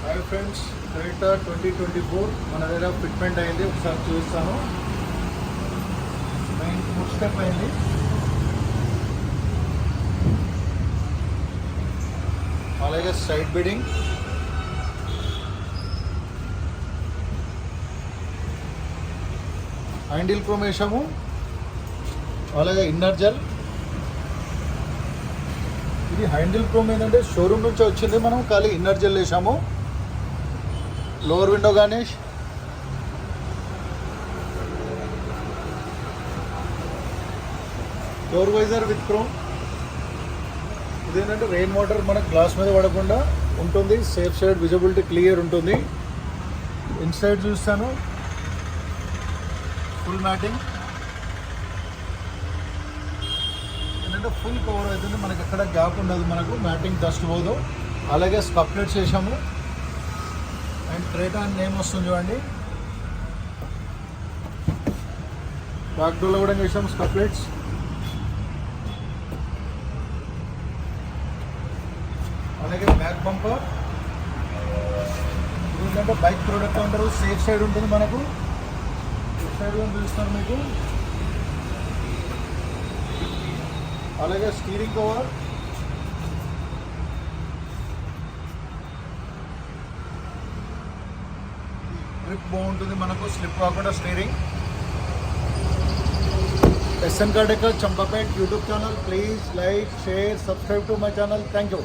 Hi friends, Creta 2024 మన దగ్గర fitment అయింది. ఒకసారి చూస్తాను. మెయిన్ ఫుడ్ స్టెప్ అయింది. అలాగే సైడ్ బిడింగ్, హ్యాండిల్ క్రోమ్ వేసాము. అలాగే ఇన్నర్ జెల్. ఇది హ్యాండిల్ క్రోమ్ ఏంటంటే షోరూమ్ నుంచి వచ్చింది. మనం ఖాళీ ఇన్నర్ జెల్ వేసాము. Lower window garnish, door visor with chrome. ఇదేంటంటే రెయిన్ వాటర్ మనకు గ్లాస్ మీద పడకుండా ఉంటుంది. సేఫ్ సైడ్ విజిబిలిటీ క్లియర్ ఉంటుంది. ఇన్సైడ్ చూస్తాను, ఫుల్ మ్యాటింగ్ ఏంటంటే ఫుల్ కవర్ అవుతుంది. మనకి ఎక్కడ గ్యాప్ ఉండదు. మనకు మ్యాటింగ్ డస్ట్ పోదు. అలాగే స్కప్లెట్స్ వేసాము. అండ్ క్రెటా నేమ్ వస్తుంది చూడండి. బ్యాక్ డోర్లో కూడా వేసాము స్కప్లెట్స్. అలాగే బ్యాక్ బంపర్. ఎందుకంటే బైక్ ప్రోడక్ట్ అంటారు, సేఫ్ సైడ్ ఉంటుంది మనకు. లెఫ్ట్ సైడ్ కూడా చూస్తాను మీకు. అలాగే స్టీరింగ్ కవర్, గ్రిప్ బాగుంటుంది మనకు, స్లిప్ కాకుండా steering. SN Car Decor Champapet YouTube channel. Please like, share, subscribe to my channel. Thank you.